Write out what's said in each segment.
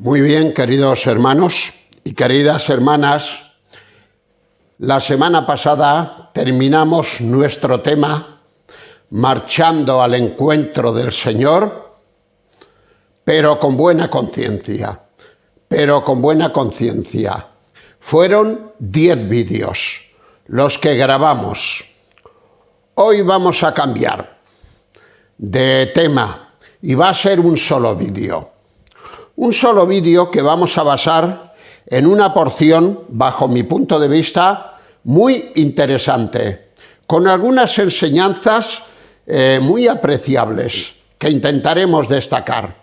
Muy bien, queridos hermanos y queridas hermanas, la semana pasada terminamos nuestro tema marchando al encuentro del Señor, pero con buena conciencia, Fueron 10 vídeos los que grabamos. Hoy vamos a cambiar de tema y va a ser un solo vídeo. Un solo vídeo que vamos a basar en una porción, bajo mi punto de vista, muy interesante, con algunas enseñanzas muy apreciables que intentaremos destacar.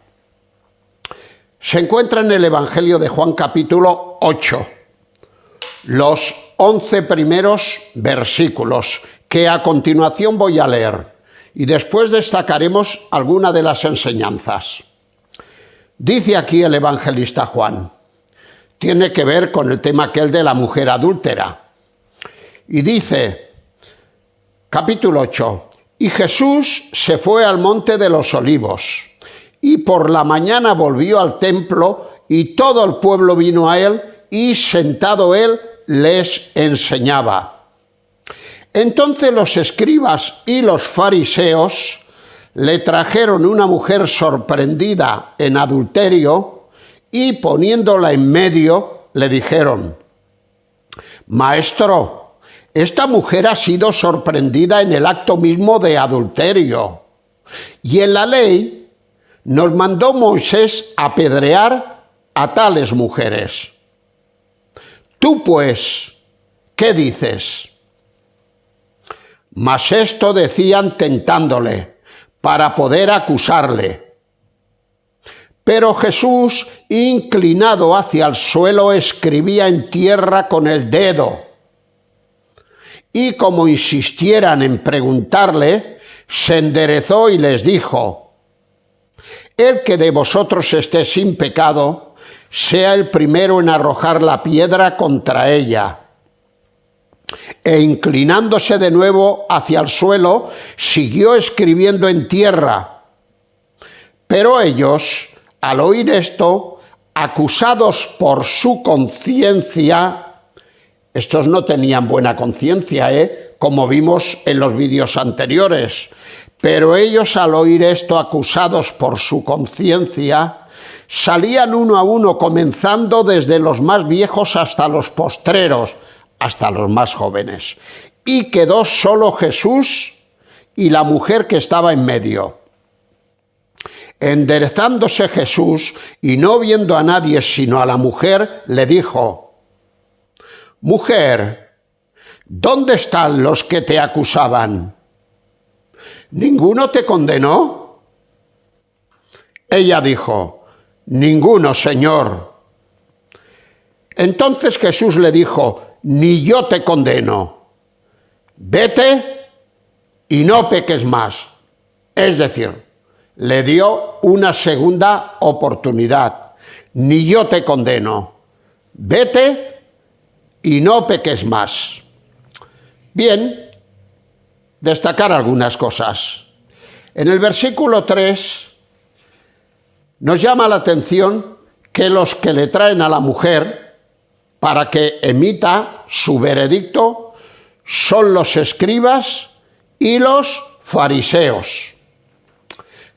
Se encuentra en el Evangelio de Juan capítulo 8, los 11 primeros versículos, que a continuación voy a leer, y después destacaremos alguna de las enseñanzas. Dice aquí el evangelista Juan, tiene que ver con el tema aquel de la mujer adúltera. Y dice, capítulo 8, y Jesús se fue al monte de los olivos, y por la mañana volvió al templo, y todo el pueblo vino a él, y sentado él les enseñaba. Entonces los escribas y los fariseos le trajeron una mujer sorprendida en adulterio y poniéndola en medio le dijeron, Maestro, esta mujer ha sido sorprendida en el acto mismo de adulterio. Y en la ley nos mandó Moisés apedrear a tales mujeres. Tú pues, ¿qué dices? Mas esto decían tentándole, para poder acusarle. Pero Jesús, inclinado hacia el suelo, escribía en tierra con el dedo. Y como insistieran en preguntarle, se enderezó y les dijo, el que de vosotros esté sin pecado, sea el primero en arrojar la piedra contra ella. E inclinándose de nuevo hacia el suelo, siguió escribiendo en tierra. Pero ellos, al oír esto, acusados por su conciencia, estos no tenían buena conciencia, como vimos en los vídeos anteriores, pero ellos al oír esto, acusados por su conciencia, salían uno a uno, comenzando desde los más viejos hasta los postreros, hasta los más jóvenes. Y quedó solo Jesús y la mujer que estaba en medio. Enderezándose Jesús y no viendo a nadie sino a la mujer, le dijo, Mujer, ¿dónde están los que te acusaban? ¿Ninguno te condenó? Ella dijo, Ninguno, Señor. Entonces Jesús le dijo, ni yo te condeno. Vete y no peques más. Es decir, le dio una segunda oportunidad. Ni yo te condeno. Vete y no peques más. Bien, destacar algunas cosas. En el versículo 3 nos llama la atención que los que le traen a la mujer para que emita su veredicto son los escribas y los fariseos.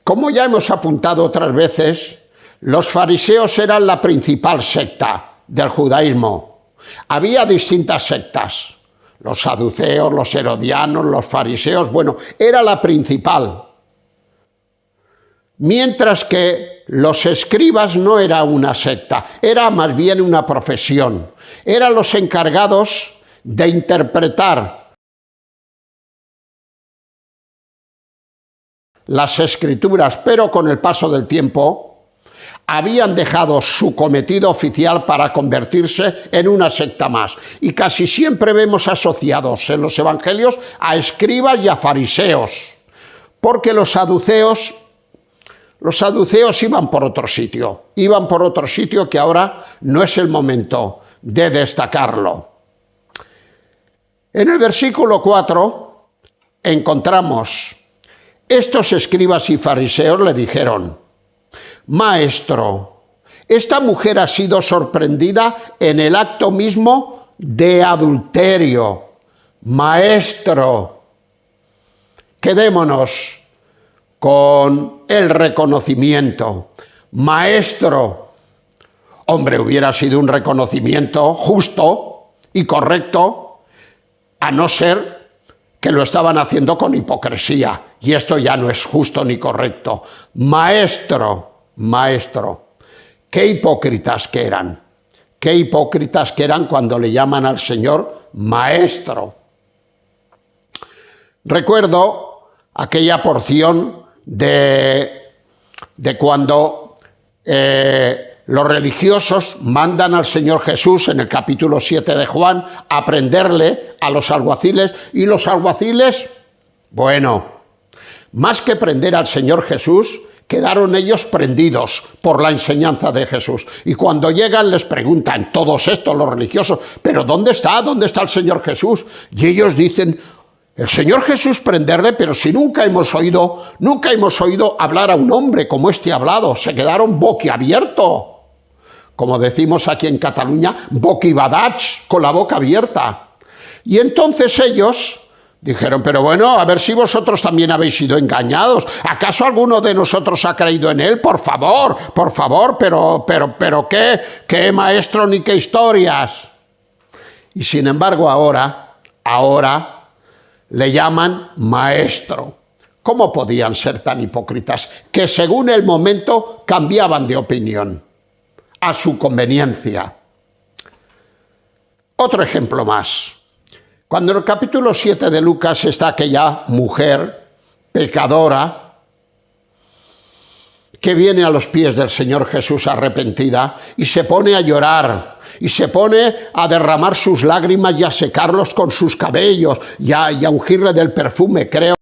Como ya hemos apuntado otras veces, los fariseos eran la principal secta del judaísmo. Había distintas sectas, los saduceos, los herodianos, los fariseos, era la principal. Mientras que los escribas no era una secta, era más bien una profesión. Eran los encargados de interpretar las escrituras, pero con el paso del tiempo habían dejado su cometido oficial para convertirse en una secta más. Y casi siempre vemos asociados en los evangelios a escribas y a fariseos, porque los saduceos iban por otro sitio que ahora no es el momento de destacarlo. En el versículo 4 encontramos, estos escribas y fariseos le dijeron, Maestro, esta mujer ha sido sorprendida en el acto mismo de adulterio. Maestro, quedémonos con el reconocimiento. Maestro, hombre, hubiera sido un reconocimiento justo y correcto, a no ser que lo estaban haciendo con hipocresía, y esto ya no es justo ni correcto. Maestro, maestro, qué hipócritas que eran cuando le llaman al Señor maestro. Recuerdo aquella porción de cuando los religiosos mandan al Señor Jesús en el capítulo 7 de Juan a prenderle a los alguaciles, y los alguaciles, bueno, más que prender al Señor Jesús, quedaron ellos prendidos por la enseñanza de Jesús. Y cuando llegan les preguntan todos estos, los religiosos, ¿pero dónde está el Señor Jesús? Y ellos dicen, el Señor Jesús prenderle, pero si nunca hemos oído hablar a un hombre como este ha hablado. Se quedaron boquiabiertos, como decimos aquí en Cataluña, boquibadats, con la boca abierta. Y entonces ellos dijeron, pero bueno, a ver si vosotros también habéis sido engañados. ¿Acaso alguno de nosotros ha creído en él? Por favor, pero qué maestro ni qué historias. Y sin embargo ahora le llaman maestro. ¿Cómo podían ser tan hipócritas? Que según el momento cambiaban de opinión a su conveniencia. Otro ejemplo más. Cuando en el capítulo 7 de Lucas está aquella mujer pecadora que viene a los pies del Señor Jesús arrepentida y se pone a llorar y se pone a derramar sus lágrimas y a secarlos con sus cabellos y a ungirle del perfume, creo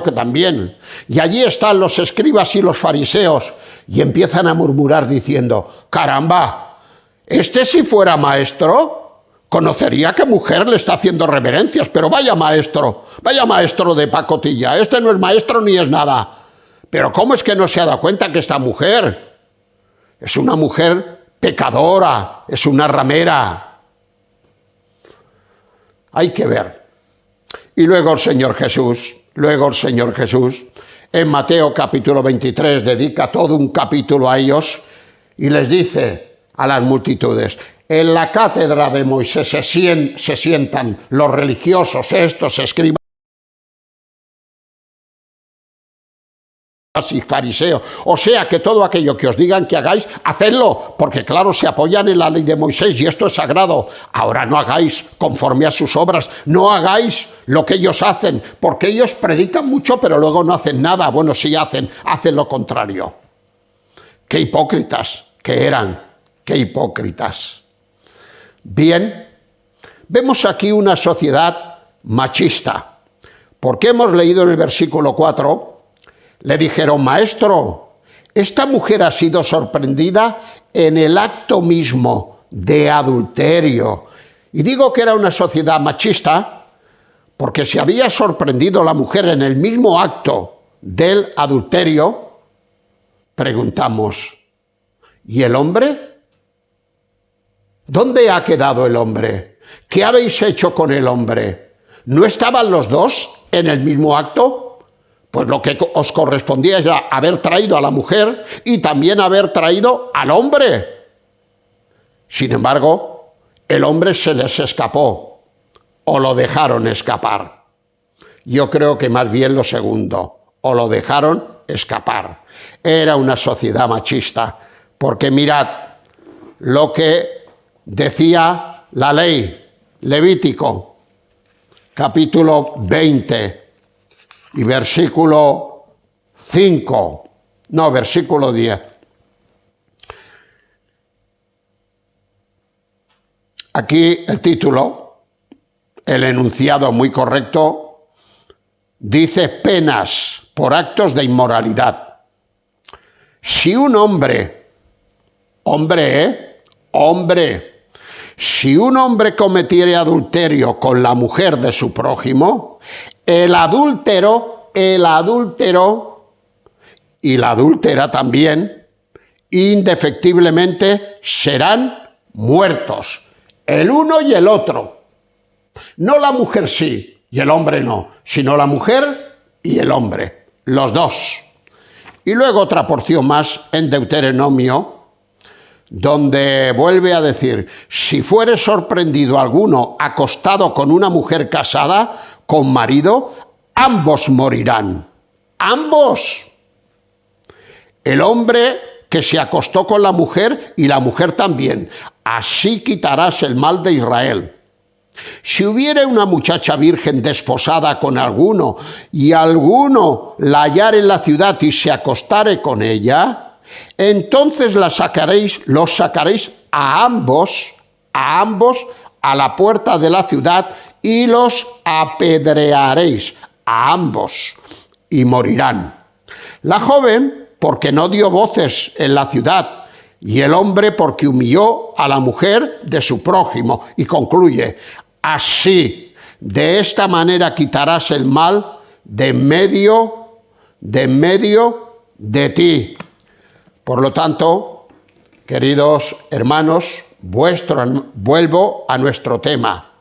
que también. Y allí están los escribas y los fariseos y empiezan a murmurar diciendo, caramba, este si fuera maestro, conocería que mujer le está haciendo reverencias, pero vaya maestro de pacotilla, este no es maestro ni es nada. Pero ¿cómo es que no se ha dado cuenta que esta mujer es una mujer pecadora, es una ramera? Hay que ver. Y luego el Señor Jesús, en Mateo capítulo 23, dedica todo un capítulo a ellos y les dice a las multitudes, en la cátedra de Moisés se sientan los religiosos, estos escribas y fariseos, o sea que todo aquello que os digan que hagáis, hacedlo, porque claro, se apoyan en la ley de Moisés y esto es sagrado. Ahora no hagáis conforme a sus obras, no hagáis lo que ellos hacen, porque ellos predican mucho pero luego no hacen nada. Bueno, sí hacen lo contrario. Qué hipócritas que eran, qué hipócritas. Bien, vemos aquí una sociedad machista, porque hemos leído en el versículo 4, le dijeron, maestro, esta mujer ha sido sorprendida en el acto mismo de adulterio. Y digo que era una sociedad machista porque se había sorprendido la mujer en el mismo acto del adulterio. Preguntamos, ¿y el hombre? ¿Dónde ha quedado el hombre? ¿Qué habéis hecho con el hombre? ¿No estaban los dos en el mismo acto? Pues lo que os correspondía es haber traído a la mujer y también haber traído al hombre. Sin embargo, el hombre se les escapó o lo dejaron escapar. Yo creo que más bien lo segundo, o lo dejaron escapar. Era una sociedad machista, porque mirad lo que decía la ley, Levítico, capítulo 20. Y versículo 10. Aquí el título, el enunciado muy correcto, dice penas por actos de inmoralidad. Si un hombre, si un hombre cometiere adulterio con la mujer de su prójimo, el adúltero y la adúltera también, indefectiblemente serán muertos, el uno y el otro. No la mujer sí y el hombre no, sino la mujer y el hombre, los dos. Y luego otra porción más en Deuteronomio, donde vuelve a decir: si fuere sorprendido alguno acostado con una mujer casada, con marido, ambos morirán. ¡Ambos! El hombre que se acostó con la mujer y la mujer también. Así quitarás el mal de Israel. Si hubiere una muchacha virgen desposada con alguno y alguno la hallare en la ciudad y se acostare con ella, entonces los sacaréis a ambos a la puerta de la ciudad y los apedrearéis a ambos y morirán. La joven porque no dio voces en la ciudad y el hombre porque humilló a la mujer de su prójimo. Y concluye: así, de esta manera quitarás el mal de medio de ti. Por lo tanto, queridos hermanos, vuelvo a nuestro tema.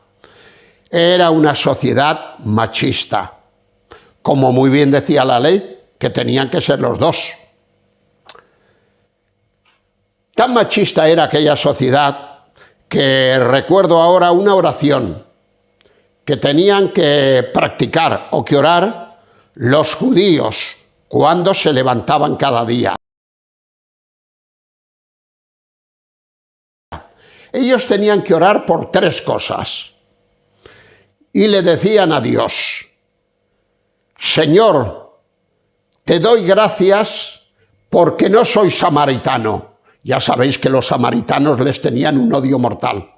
Era una sociedad machista, como muy bien decía la ley, que tenían que ser los dos. Tan machista era aquella sociedad que recuerdo ahora una oración que tenían que practicar o que orar los judíos cuando se levantaban cada día. Ellos tenían que orar por tres cosas y le decían a Dios: Señor, te doy gracias porque no soy samaritano. Ya sabéis que los samaritanos les tenían un odio mortal,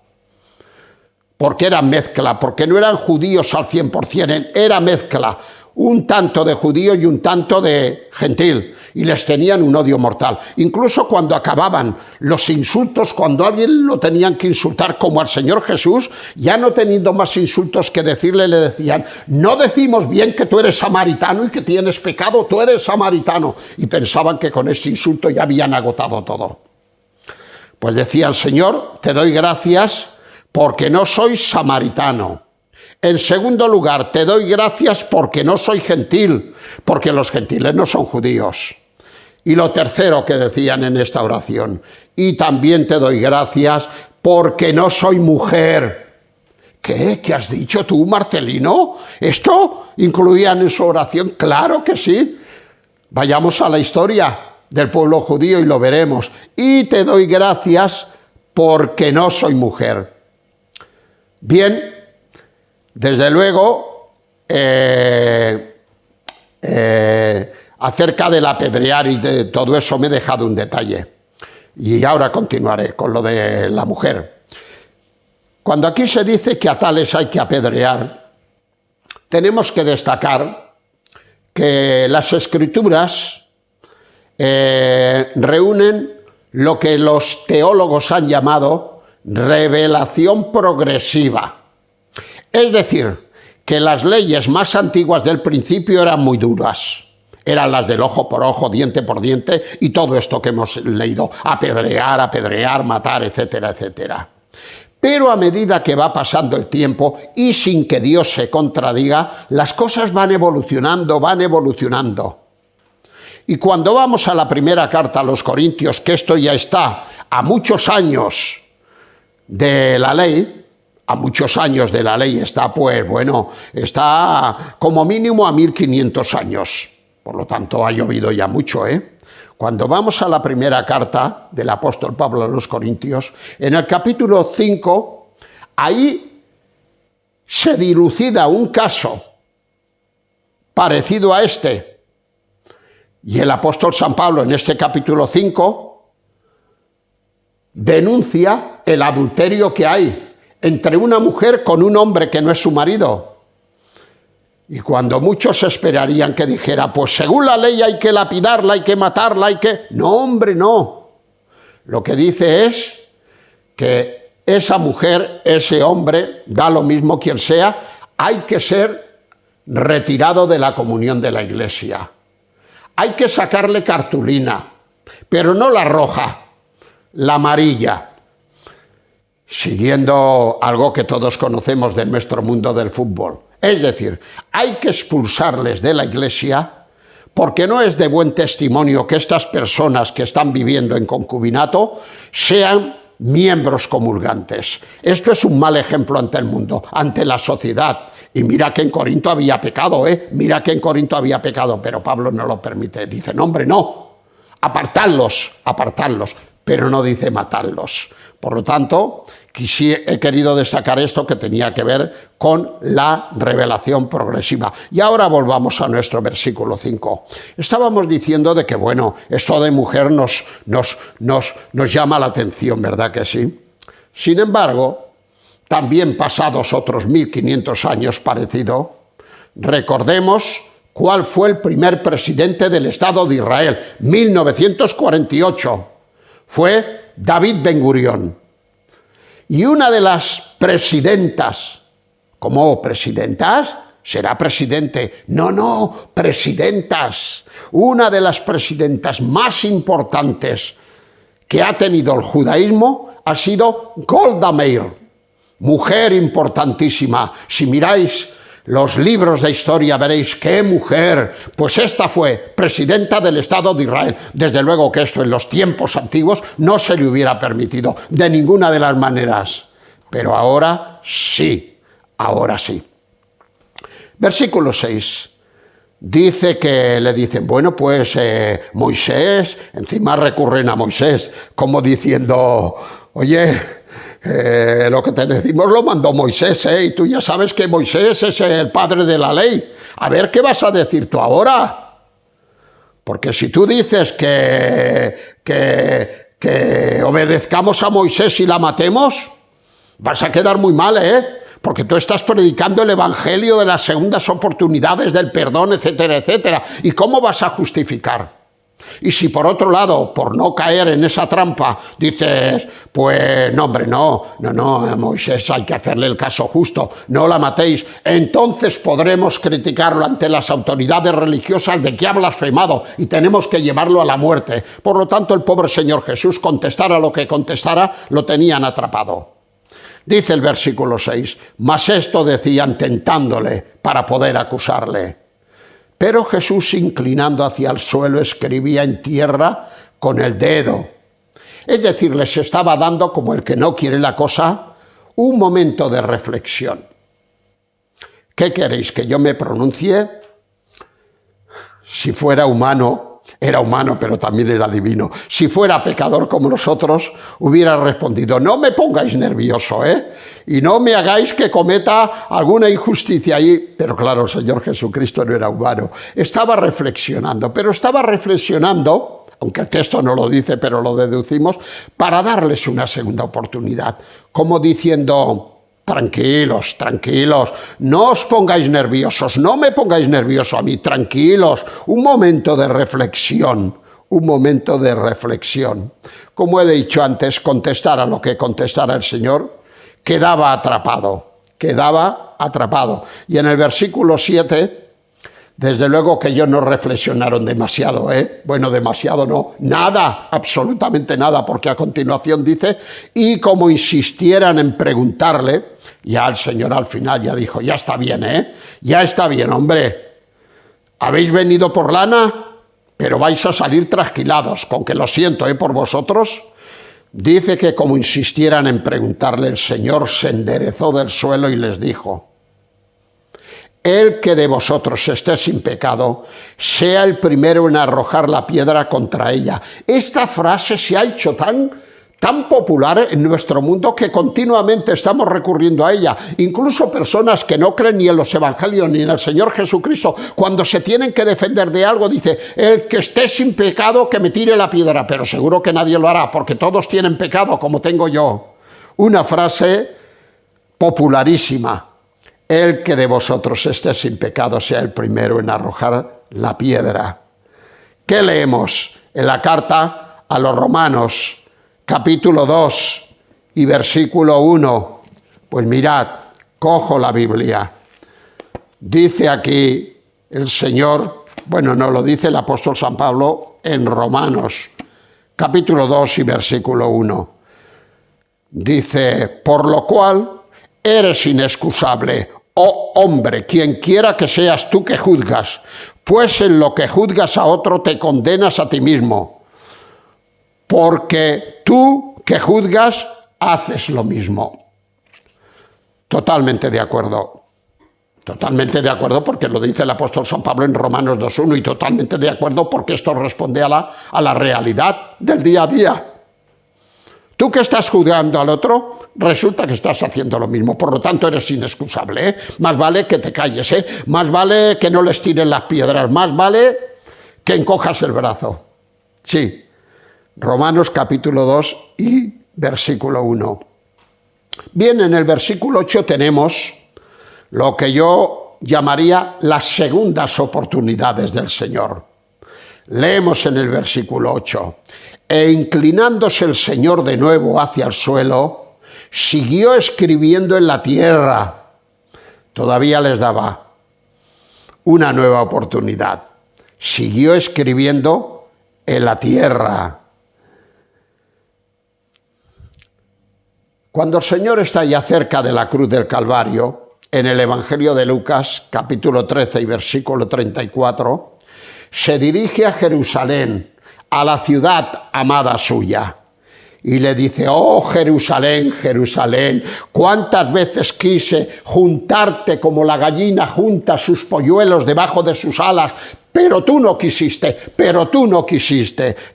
porque era mezcla, porque no eran judíos al 100%, era mezcla, un tanto de judío y un tanto de gentil, y les tenían un odio mortal. Incluso cuando acababan los insultos, cuando a alguien lo tenían que insultar, como al Señor Jesús, ya no teniendo más insultos que decirle, le decían: no decimos bien que tú eres samaritano y que tienes pecado, tú eres samaritano. Y pensaban que con ese insulto ya habían agotado todo. Pues decían: Señor, te doy gracias porque no soy samaritano. En segundo lugar, te doy gracias porque no soy gentil, porque los gentiles no son judíos. Y lo tercero que decían en esta oración: y también te doy gracias porque no soy mujer. ¿Qué? ¿Qué has dicho tú, Marcelino? ¿Esto incluían en su oración? Claro que sí. Vayamos a la historia del pueblo judío y lo veremos. Y te doy gracias porque no soy mujer. Bien, desde luego, acerca del apedrear y de todo eso me he dejado un detalle. Y ahora continuaré con lo de la mujer. Cuando aquí se dice que a tales hay que apedrear, tenemos que destacar que las Escrituras reúnen lo que los teólogos han llamado revelación progresiva. Es decir, que las leyes más antiguas del principio eran muy duras. Eran las del ojo por ojo, diente por diente y todo esto que hemos leído: apedrear, matar, etcétera, etcétera. Pero a medida que va pasando el tiempo y sin que Dios se contradiga, las cosas van evolucionando. Y cuando vamos a la primera carta a los Corintios, que esto ya está a muchos años de la ley, está, pues bueno, está como mínimo a 1500 años. Por lo tanto, ha llovido ya mucho, ¿eh? Cuando vamos a la primera carta del apóstol Pablo a los Corintios, en el capítulo 5, ahí se dilucida un caso parecido a este. Y el apóstol San Pablo en este capítulo 5 denuncia el adulterio que hay entre una mujer con un hombre que no es su marido. Y cuando muchos esperarían que dijera: pues según la ley hay que lapidarla, hay que matarla, hay que... No, hombre, no. Lo que dice es que esa mujer, ese hombre, da lo mismo quien sea, hay que ser retirado de la comunión de la Iglesia. hay que sacarle cartulina, pero no la roja, la amarilla. Siguiendo algo que todos conocemos de nuestro mundo del fútbol. Es decir, hay que expulsarles de la iglesia porque no es de buen testimonio que estas personas que están viviendo en concubinato sean miembros comulgantes. Esto es un mal ejemplo ante el mundo, ante la sociedad. Y mira que en Corinto había pecado, mira que en Corinto había pecado, pero Pablo no lo permite. Dice, no hombre, no, apartadlos, pero no dice matarlos. Por lo tanto, he querido destacar esto que tenía que ver con la revelación progresiva. Y ahora volvamos a nuestro versículo 5. Estábamos diciendo de que, bueno, esto de mujer nos llama la atención, ¿verdad que sí? Sin embargo, también pasados otros 1500 años parecido, recordemos cuál fue el primer presidente del Estado de Israel, 1948. Fue David Ben Gurión. Y una de las presidentas, ¿cómo presidentas? ¿Será presidente? No, presidentas. Una de las presidentas más importantes que ha tenido el judaísmo ha sido Golda Meir, mujer importantísima. Si miráis los libros de historia veréis qué mujer, pues esta fue presidenta del Estado de Israel. Desde luego que esto en los tiempos antiguos no se le hubiera permitido de ninguna de las maneras, pero ahora sí, ahora sí. Versículo 6, dice que le dicen, bueno, pues Moisés, encima recurren a Moisés, como diciendo, oye, lo que te decimos lo mandó Moisés, y tú ya sabes que Moisés es el padre de la ley. A ver, ¿qué vas a decir tú ahora? Porque si tú dices que obedezcamos a Moisés y la matemos, vas a quedar muy mal, porque tú estás predicando el evangelio de las segundas oportunidades, del perdón, etcétera, etcétera. ¿Y cómo vas a justificar? Y si por otro lado, por no caer en esa trampa, dices, pues no hombre, no, a Moisés hay que hacerle el caso justo, no la matéis, entonces podremos criticarlo ante las autoridades religiosas de que ha blasfemado y tenemos que llevarlo a la muerte. Por lo tanto, el pobre Señor Jesús, contestara lo que contestara, lo tenían atrapado. Dice el versículo 6, mas esto decían tentándole para poder acusarle. Pero Jesús, inclinando hacia el suelo, escribía en tierra con el dedo. Es decir, les estaba dando, como el que no quiere la cosa, un momento de reflexión. ¿Qué queréis? ¿Que yo me pronuncie? Si fuera humano, era humano, pero también era divino. Si fuera pecador como nosotros, hubiera respondido, no me pongáis nervioso, y no me hagáis que cometa alguna injusticia ahí. Pero claro, el Señor Jesucristo no era humano. Estaba reflexionando, aunque el texto no lo dice, pero lo deducimos, para darles una segunda oportunidad, como diciendo, tranquilos, no os pongáis nerviosos, no me pongáis nervioso a mí, tranquilos, un momento de reflexión. Como he dicho antes, contestara lo que contestara el Señor, quedaba atrapado. Y en el versículo 7, desde luego que ellos no reflexionaron demasiado, Bueno, demasiado no, nada, absolutamente nada, porque a continuación dice, y como insistieran en preguntarle, ya el Señor al final ya dijo, ya está bien, ya está bien, hombre, habéis venido por lana, pero vais a salir trasquilados, con que lo siento, por vosotros. Dice que como insistieran en preguntarle, el Señor se enderezó del suelo y les dijo, el que de vosotros esté sin pecado, sea el primero en arrojar la piedra contra ella. Esta frase se ha hecho tan popular en nuestro mundo que continuamente estamos recurriendo a ella. Incluso personas que no creen ni en los evangelios ni en el Señor Jesucristo, cuando se tienen que defender de algo, dice, el que esté sin pecado, que me tire la piedra. Pero seguro que nadie lo hará, porque todos tienen pecado, como tengo yo. Una frase popularísima. El que de vosotros esté sin pecado sea el primero en arrojar la piedra. ¿Qué leemos en la carta a los Romanos, capítulo 2 y versículo 1? Pues mirad, cojo la Biblia. Dice aquí el Señor, Bueno, nos lo dice el apóstol San Pablo en Romanos, capítulo 2 y versículo 1. Dice, por lo cual eres inexcusable, oh hombre, quien quiera que seas tú que juzgas, pues en lo que juzgas a otro te condenas a ti mismo, porque tú que juzgas haces lo mismo. Totalmente de acuerdo. Totalmente de acuerdo porque lo dice el apóstol San Pablo en Romanos 2.1 y totalmente de acuerdo porque esto responde a la realidad del día a día. Tú que estás juzgando al otro, resulta que estás haciendo lo mismo, por lo tanto eres inexcusable, ¿eh? Más vale que te calles, ¿eh? Más vale que no les tires las piedras, más vale que encojas el brazo. Sí, Romanos capítulo 2 y versículo 1. Bien, en el versículo 8 tenemos lo que yo llamaría las segundas oportunidades del Señor. Leemos en el versículo 8. E inclinándose el Señor de nuevo hacia el suelo, siguió escribiendo en la tierra. Todavía les daba una nueva oportunidad. Siguió escribiendo en la tierra. Cuando el Señor está ya cerca de la cruz del Calvario, en el Evangelio de Lucas, capítulo 13 y versículo 34, se dirige a Jerusalén, a la ciudad amada suya, y le dice, oh Jerusalén, Jerusalén, cuántas veces quise juntarte como la gallina junta sus polluelos debajo de sus alas, pero tú no quisiste,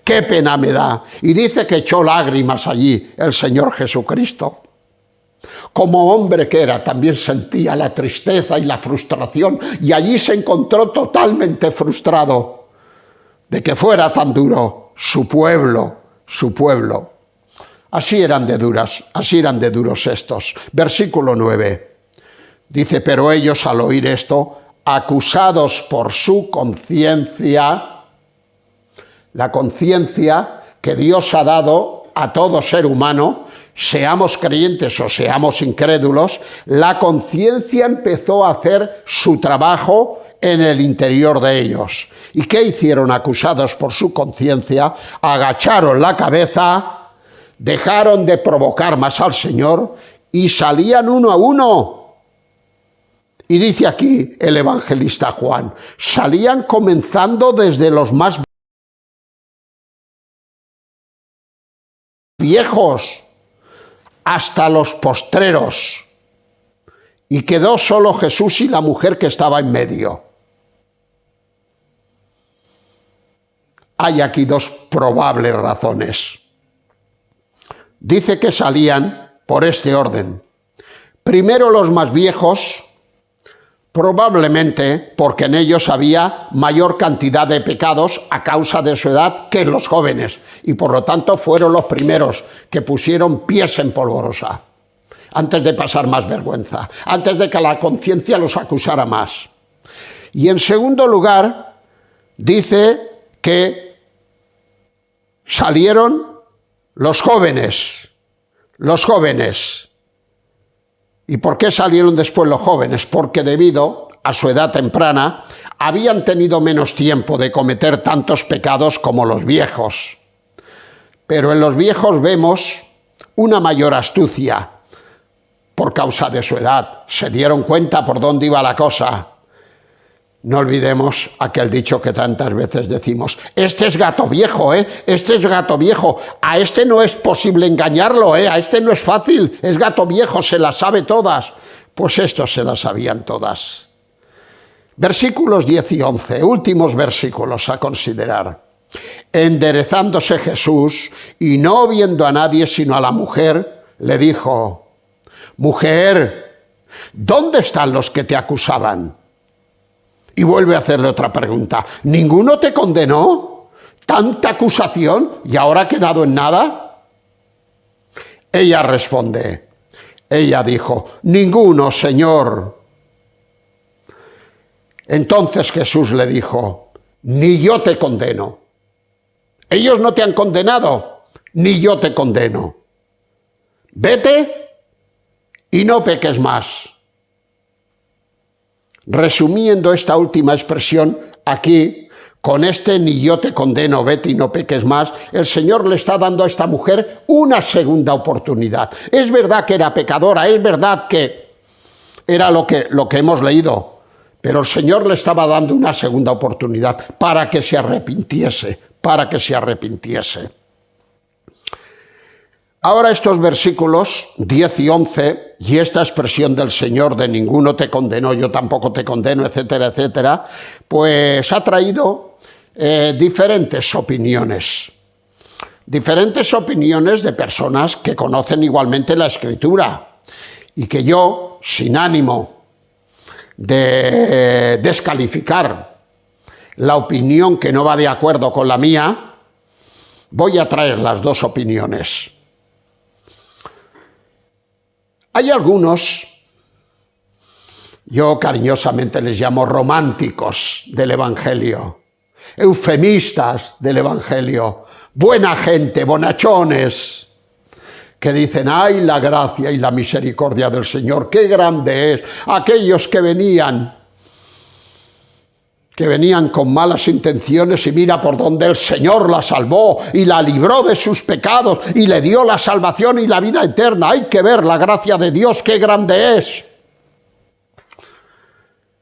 qué pena me da. Y dice que echó lágrimas allí el Señor Jesucristo. Como hombre que era, también sentía la tristeza y la frustración, y allí se encontró totalmente frustrado de que fuera tan duro su pueblo. Así eran de duros estos. Versículo 9. Dice, pero ellos al oír esto, acusados por su conciencia, la conciencia que Dios ha dado a todo ser humano, seamos creyentes o seamos incrédulos, la conciencia empezó a hacer su trabajo en el interior de ellos. ¿Y qué hicieron acusados por su conciencia? Agacharon la cabeza, dejaron de provocar más al Señor y salían uno a uno. Y dice aquí el evangelista Juan, salían comenzando desde los más viejos hasta los postreros, y quedó solo Jesús y la mujer que estaba en medio. Hay aquí dos probables razones. Dice que salían por este orden. Primero los más viejos, probablemente porque en ellos había mayor cantidad de pecados a causa de su edad que en los jóvenes, y por lo tanto fueron los primeros que pusieron pies en polvorosa, antes de pasar más vergüenza, antes de que la conciencia los acusara más. Y en segundo lugar, dice que salieron los jóvenes. ¿Y por qué salieron después los jóvenes? Porque debido a su edad temprana, habían tenido menos tiempo de cometer tantos pecados como los viejos. Pero en los viejos vemos una mayor astucia por causa de su edad. Se dieron cuenta por dónde iba la cosa. No olvidemos aquel dicho que tantas veces decimos, este es gato viejo, este es gato viejo, a este no es posible engañarlo, a este no es fácil, es gato viejo, se las sabe todas. Pues estos se las sabían todas. Versículos 10 y 11, últimos versículos a considerar. Enderezándose Jesús y no viendo a nadie sino a la mujer, le dijo, mujer, ¿dónde están los que te acusaban? Y vuelve a hacerle otra pregunta. ¿Ninguno te condenó? ¿Tanta acusación y ahora ha quedado en nada? Ella responde. Ella dijo, ninguno, Señor. Entonces Jesús le dijo, ni yo te condeno. Ellos no te han condenado, ni yo te condeno. Vete y no peques más. Resumiendo esta última expresión, aquí con este ni yo te condeno, vete y no peques más, el Señor le está dando a esta mujer una segunda oportunidad. Es verdad que era pecadora, es verdad que era lo que hemos leído, pero el Señor le estaba dando una segunda oportunidad para que se arrepintiese, Ahora estos versículos 10 y 11 y esta expresión del Señor de ninguno te condenó, yo tampoco te condeno, etcétera, etcétera, pues ha traído diferentes opiniones de personas que conocen igualmente la Escritura y que yo, sin ánimo de descalificar la opinión que no va de acuerdo con la mía, voy a traer las dos opiniones. Hay algunos, yo cariñosamente les llamo románticos del Evangelio, eufemistas del Evangelio, buena gente, bonachones, que dicen, ¡ay, la gracia y la misericordia del Señor, qué grande es! Aquellos que venían con malas intenciones y mira por donde el Señor la salvó y la libró de sus pecados y le dio la salvación y la vida eterna. Hay que ver la gracia de Dios, qué grande es.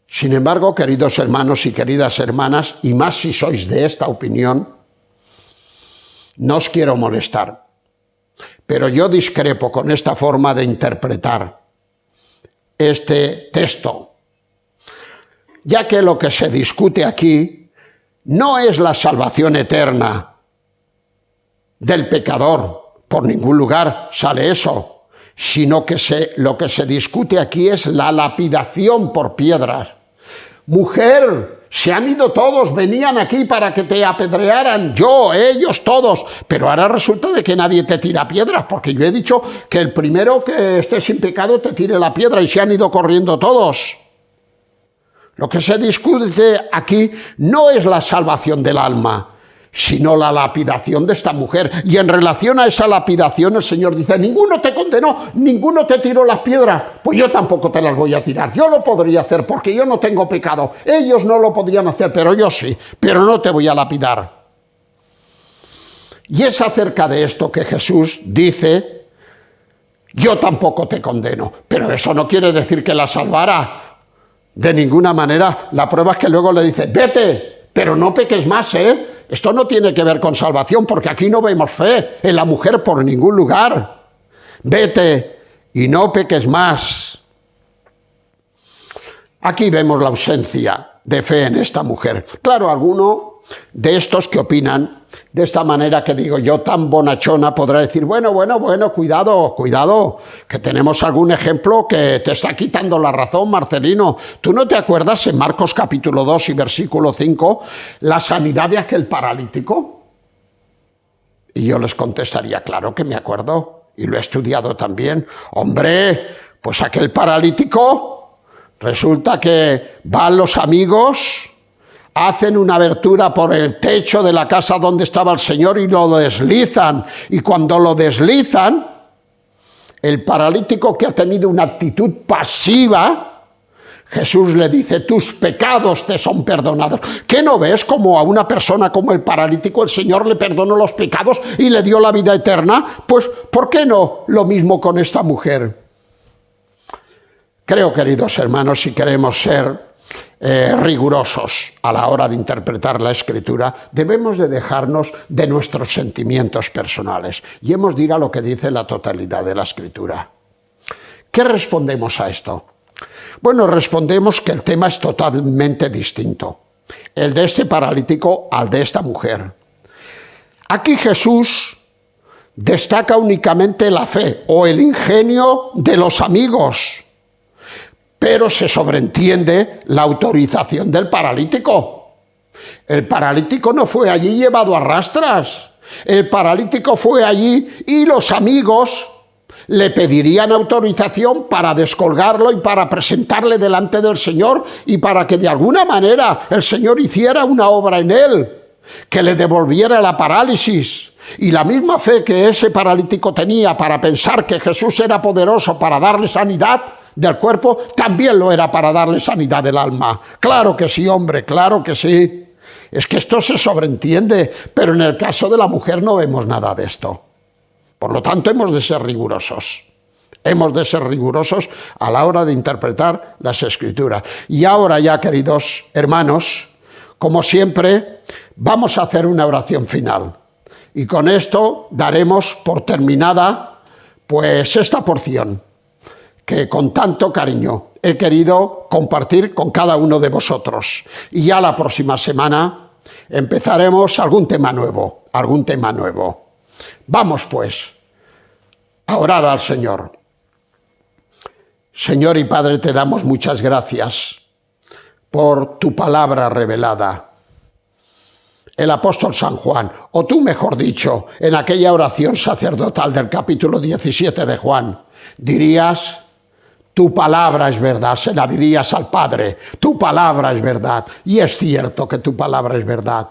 Sin embargo, queridos hermanos y queridas hermanas, y más si sois de esta opinión, no os quiero molestar, pero yo discrepo con esta forma de interpretar este texto, ya que lo que se discute aquí no es la salvación eterna del pecador, por ningún lugar sale eso, sino que lo que se discute aquí es la lapidación por piedras. Mujer, se han ido todos, venían aquí para que te apedrearan, yo, ellos, todos, pero ahora resulta de que nadie te tira piedras, porque yo he dicho que el primero que esté sin pecado te tire la piedra y se han ido corriendo todos. Lo que se discute aquí no es la salvación del alma, sino la lapidación de esta mujer. Y en relación a esa lapidación el Señor dice, ninguno te condenó, ninguno te tiró las piedras, pues yo tampoco te las voy a tirar. Yo lo podría hacer porque yo no tengo pecado. Ellos no lo podían hacer, pero yo sí, pero no te voy a lapidar. Y es acerca de esto que Jesús dice, yo tampoco te condeno, pero eso no quiere decir que la salvara. De ninguna manera. La prueba es que luego le dice, vete, pero no peques más, ¿eh? Esto no tiene que ver con salvación, porque aquí no vemos fe en la mujer por ningún lugar. Vete y no peques más. Aquí vemos la ausencia de fe en esta mujer. Claro, alguno de estos que opinan de esta manera que digo yo, tan bonachona, podrá decir, bueno, cuidado, que tenemos algún ejemplo que te está quitando la razón, Marcelino. ¿Tú no te acuerdas en Marcos capítulo 2 y versículo 5 la sanidad de aquel paralítico? Y yo les contestaría, claro que me acuerdo, y lo he estudiado también. Hombre, pues aquel paralítico, resulta que van los amigos, hacen una abertura por el techo de la casa donde estaba el Señor y lo deslizan. Y cuando lo deslizan, el paralítico, que ha tenido una actitud pasiva, Jesús le dice, tus pecados te son perdonados. ¿Qué no ves como a una persona como el paralítico el Señor le perdonó los pecados y le dio la vida eterna? Pues, ¿por qué no lo mismo con esta mujer? Creo, queridos hermanos, si queremos ser rigurosos a la hora de interpretar la Escritura, debemos de dejarnos de nuestros sentimientos personales y hemos de ir a lo que dice la totalidad de la Escritura. ¿Qué respondemos a esto? Bueno, respondemos que el tema es totalmente distinto, el de este paralítico al de esta mujer. Aquí Jesús destaca únicamente la fe o el ingenio de los amigos, pero se sobreentiende la autorización del paralítico. El paralítico no fue allí llevado a rastras. El paralítico fue allí y los amigos le pedirían autorización para descolgarlo y para presentarle delante del Señor y para que de alguna manera el Señor hiciera una obra en él, que le devolviera la parálisis. Y la misma fe que ese paralítico tenía para pensar que Jesús era poderoso para darle sanidad del cuerpo, también lo era para darle sanidad del alma. Claro que sí, hombre, claro que sí. Es que esto se sobreentiende, pero en el caso de la mujer no vemos nada de esto. Por lo tanto, hemos de ser rigurosos. Hemos de ser rigurosos a la hora de interpretar las Escrituras. Y ahora ya, queridos hermanos, como siempre, vamos a hacer una oración final. Y con esto daremos por terminada, pues, esta porción que con tanto cariño he querido compartir con cada uno de vosotros. Y ya la próxima semana empezaremos algún tema nuevo. Vamos, pues, a orar al Señor. Señor y Padre, te damos muchas gracias por tu palabra revelada. El apóstol San Juan, o tú mejor dicho, en aquella oración sacerdotal del capítulo 17 de Juan, dirías: tu palabra es verdad, se la dirías al Padre, tu palabra es verdad. Y es cierto que tu palabra es verdad.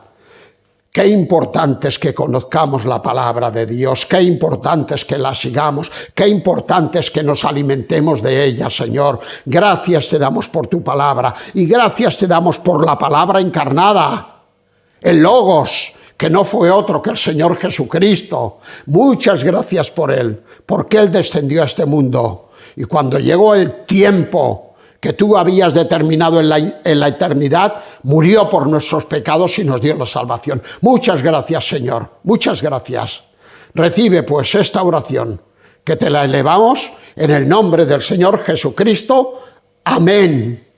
Qué importante es que conozcamos la palabra de Dios, qué importante es que la sigamos, qué importante es que nos alimentemos de ella, Señor. Gracias te damos por tu palabra y gracias te damos por la palabra encarnada, el Logos, que no fue otro que el Señor Jesucristo. Muchas gracias por Él, porque Él descendió a este mundo. Y cuando llegó el tiempo que tú habías determinado en la eternidad, murió por nuestros pecados y nos dio la salvación. Muchas gracias, Señor, muchas gracias. Recibe, pues, esta oración, que te la elevamos en el nombre del Señor Jesucristo. Amén.